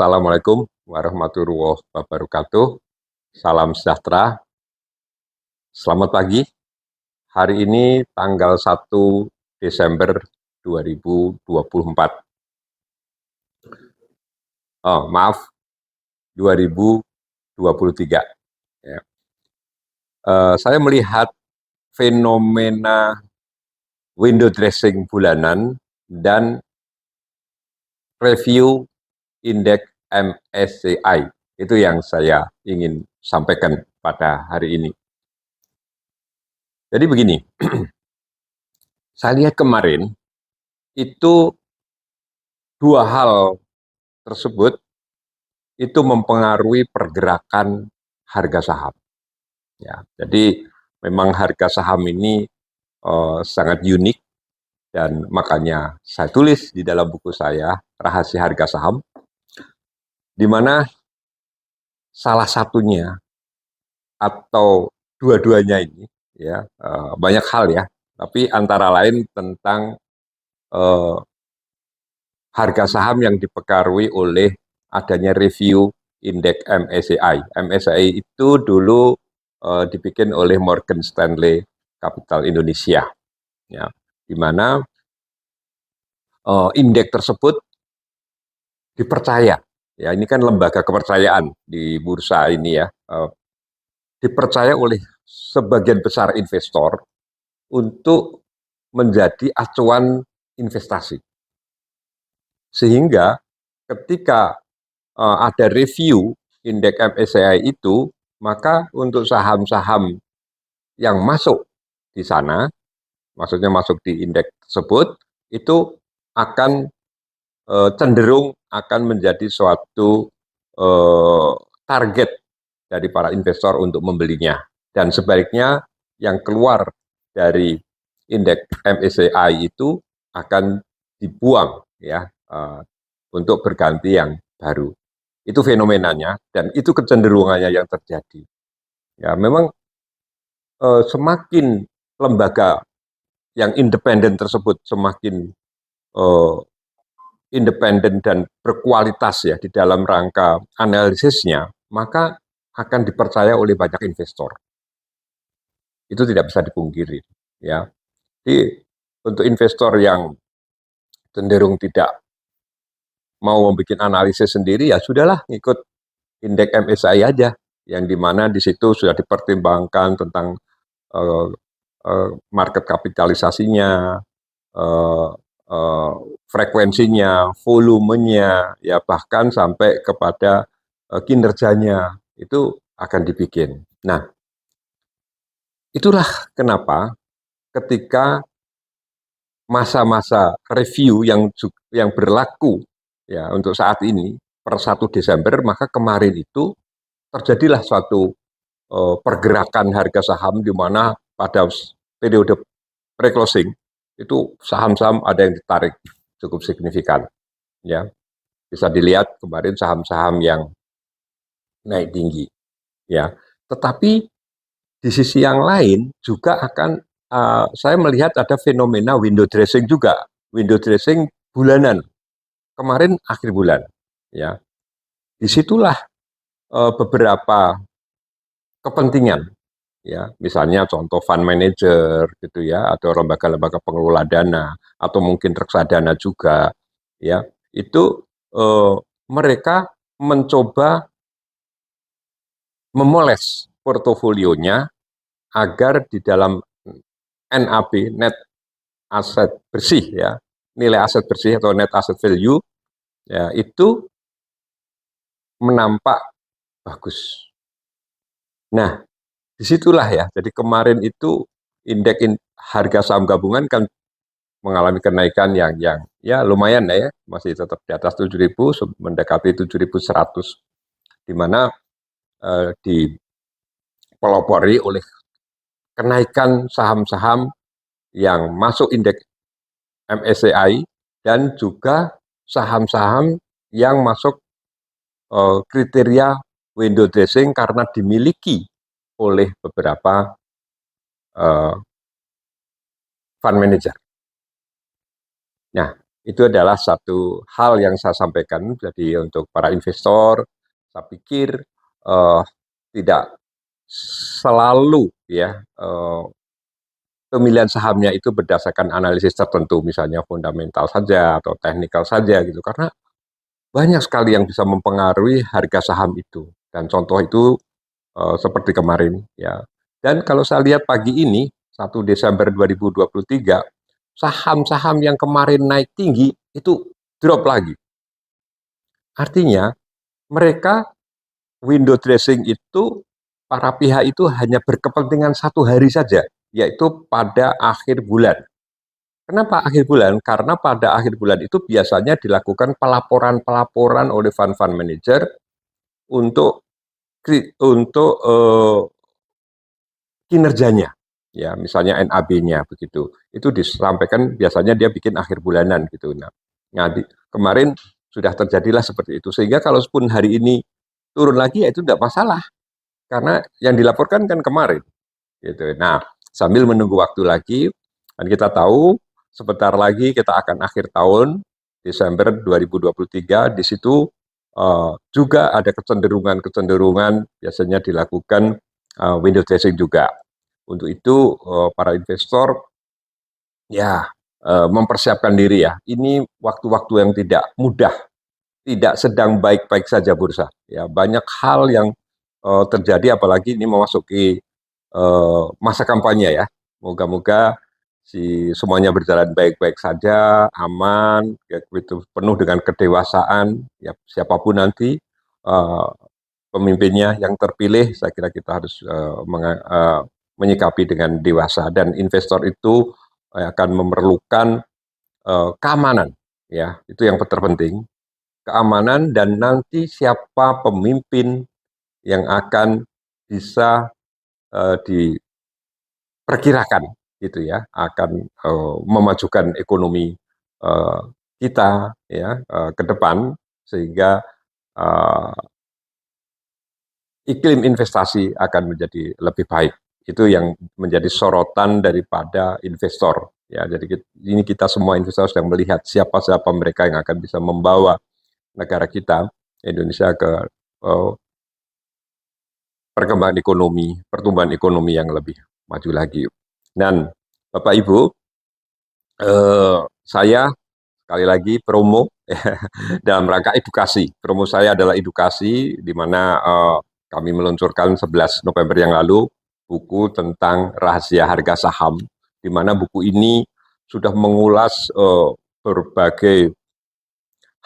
Assalamualaikum warahmatullahi wabarakatuh. Salam sejahtera. Selamat pagi. Hari ini tanggal 1 Desember 2024. Maaf, 2023. Ya. Saya melihat fenomena window dressing bulanan dan review indeks MSCI. Itu yang saya ingin sampaikan pada hari ini. Jadi begini, saya lihat kemarin itu dua hal tersebut itu mempengaruhi pergerakan harga saham. Ya, jadi memang harga saham ini sangat unik dan makanya saya tulis di dalam buku saya Rahasia Harga Saham, di mana salah satunya atau dua-duanya ini ya banyak hal ya, tapi antara lain tentang harga saham yang dipengaruhi oleh adanya review indeks MSCI. MSCI itu dulu dibikin oleh Morgan Stanley Capital Indonesia, ya, di mana indeks tersebut dipercaya. Ya, ini kan lembaga kepercayaan di bursa ini ya, dipercaya oleh sebagian besar investor untuk menjadi acuan investasi. Sehingga ketika ada review indeks MSCI itu, maka untuk saham-saham yang masuk di sana, maksudnya masuk di indeks tersebut, itu akan cenderung akan menjadi suatu target dari para investor untuk membelinya. Dan sebaliknya yang keluar dari indeks MSCI itu akan dibuang ya untuk berganti yang baru. Itu fenomenanya dan itu kecenderungannya yang terjadi. Ya, memang semakin lembaga yang independen tersebut semakin independen dan berkualitas ya di dalam rangka analisisnya, maka akan dipercaya oleh banyak investor. Itu tidak bisa dipungkiri, ya. Jadi untuk investor yang cenderung tidak mau membuat analisis sendiri, ya sudahlah ngikut indeks MSCI aja, yang dimana di situ sudah dipertimbangkan tentang market kapitalisasinya, frekuensinya, volumenya, ya bahkan sampai kepada kinerjanya itu akan dibikin. Nah, itulah kenapa ketika masa-masa review yang berlaku ya untuk saat ini per 1 Desember, maka kemarin itu terjadilah suatu pergerakan harga saham di mana pada periode pre-closing itu saham-saham ada yang ditarik cukup signifikan, ya bisa dilihat kemarin saham-saham yang naik tinggi, ya. Tetapi di sisi yang lain juga akan saya melihat ada fenomena window dressing juga, window dressing bulanan kemarin akhir bulan, ya. Disitulah beberapa kepentingan, ya misalnya contoh fund manager gitu ya, atau lembaga-lembaga pengelola dana atau mungkin reksadana juga, ya itu mereka mencoba memoles portofolionya agar di dalam NAB, net aset bersih ya, nilai aset bersih atau net asset value ya itu menampak bagus. Nah, disitulah ya. Jadi kemarin itu indeks harga saham gabungan kan mengalami kenaikan yang ya lumayan ya, masih tetap di atas 7.000, mendekati 7.100, di mana dipelopori oleh kenaikan saham-saham yang masuk indeks MSCI dan juga saham-saham yang masuk kriteria window dressing karena dimiliki oleh beberapa fund manager. Nah, Itu adalah satu hal yang saya sampaikan. Jadi untuk para investor, saya pikir tidak selalu ya pemilihan sahamnya itu berdasarkan analisis tertentu, misalnya fundamental saja atau teknikal saja gitu. Karena banyak sekali yang bisa mempengaruhi harga saham itu. Dan contoh itu seperti kemarin ya. Dan kalau saya lihat pagi ini 1 Desember 2023, saham-saham yang kemarin naik tinggi itu drop lagi. Artinya mereka window dressing itu, para pihak itu hanya berkepentingan 1 hari saja, yaitu pada akhir bulan. Kenapa akhir bulan? Karena pada akhir bulan itu biasanya dilakukan pelaporan-pelaporan oleh fund-fund manager untuk kinerjanya, ya misalnya NAB-nya begitu. Itu disampaikan biasanya dia bikin akhir bulanan gitu. Nah kemarin sudah terjadilah seperti itu, sehingga kalaupun hari ini turun lagi ya itu tidak masalah karena yang dilaporkan kan kemarin gitu. Nah sambil menunggu waktu lagi, dan kita tahu sebentar lagi kita akan akhir tahun Desember 2023, di situ juga ada kecenderungan biasanya dilakukan window dressing juga. Untuk itu para investor ya mempersiapkan diri ya. Ini waktu-waktu yang tidak mudah, tidak sedang baik-baik saja bursa. Ya banyak hal yang terjadi, apalagi ini memasuki masa kampanye ya. Moga-moga semuanya berjalan baik-baik saja, aman, ya, itu penuh dengan kedewasaan. Ya siapapun nanti uh, pemimpinnya yang terpilih, saya kira kita harus menyikapi dengan dewasa, dan investor itu akan memerlukan keamanan, ya itu yang terpenting, keamanan, dan nanti siapa pemimpin yang akan bisa diperkirakan gitu ya, akan memajukan ekonomi uh, kita ya ke depan, sehingga uh, iklim investasi akan menjadi lebih baik. Itu yang menjadi sorotan daripada investor. Ya, jadi ini kita semua investor sedang melihat siapa-siapa mereka yang akan bisa membawa negara kita, Indonesia, ke uh, perkembangan ekonomi, pertumbuhan ekonomi yang lebih maju lagi. Dan Bapak Ibu, saya sekali lagi promo dalam rangka edukasi. Promo saya adalah edukasi, di mana kami meluncurkan 11 November yang lalu buku tentang rahasia harga saham, di mana buku ini sudah mengulas berbagai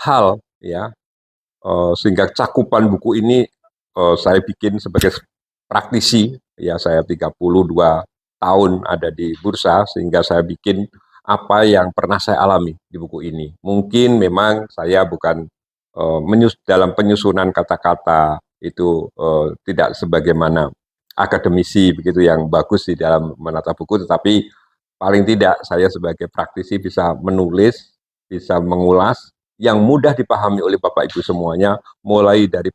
hal ya, sehingga cakupan buku ini saya bikin sebagai praktisi. Ya saya 32 tahun ada di bursa, sehingga saya bikin apa yang pernah saya alami di buku ini. Mungkin memang saya bukan dalam penyusunan kata-kata itu tidak sebagaimana akademisi begitu yang bagus di dalam menata buku, tetapi paling tidak saya sebagai praktisi bisa menulis, bisa mengulas yang mudah dipahami oleh Bapak Ibu semuanya, mulai dari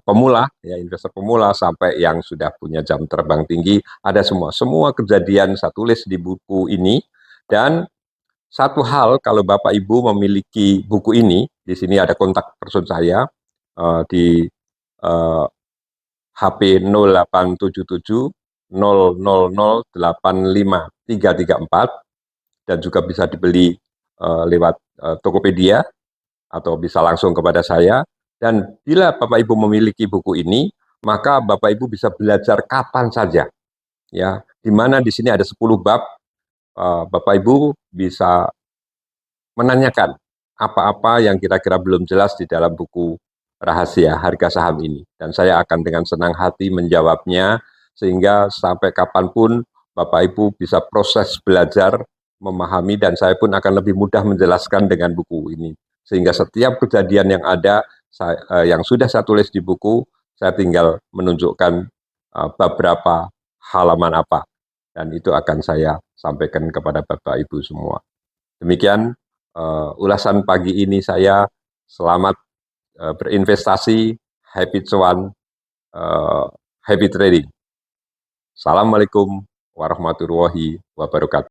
pemula, ya investor pemula, sampai yang sudah punya jam terbang tinggi, ada semua. Semua kejadian saya tulis di buku ini. Dan satu hal, kalau Bapak Ibu memiliki buku ini, di sini ada kontak person saya di HP 0877 0008534, dan juga bisa dibeli lewat Tokopedia atau bisa langsung kepada saya. Dan bila Bapak Ibu memiliki buku ini, maka Bapak Ibu bisa belajar kapan saja. Ya, di mana di sini ada 10 bab, Bapak Ibu bisa menanyakan apa-apa yang kira-kira belum jelas di dalam buku rahasia harga saham ini. Dan saya akan dengan senang hati menjawabnya, sehingga sampai kapanpun Bapak Ibu bisa proses belajar, memahami, dan saya pun akan lebih mudah menjelaskan dengan buku ini. Sehingga setiap kejadian yang ada, yang sudah saya tulis di buku, saya tinggal menunjukkan beberapa halaman apa. Dan itu akan saya sampaikan kepada Bapak Ibu semua. Demikian ulasan pagi ini saya. Selamat berinvestasi, happy cuan, happy trading. Assalamualaikum warahmatullahi wabarakatuh.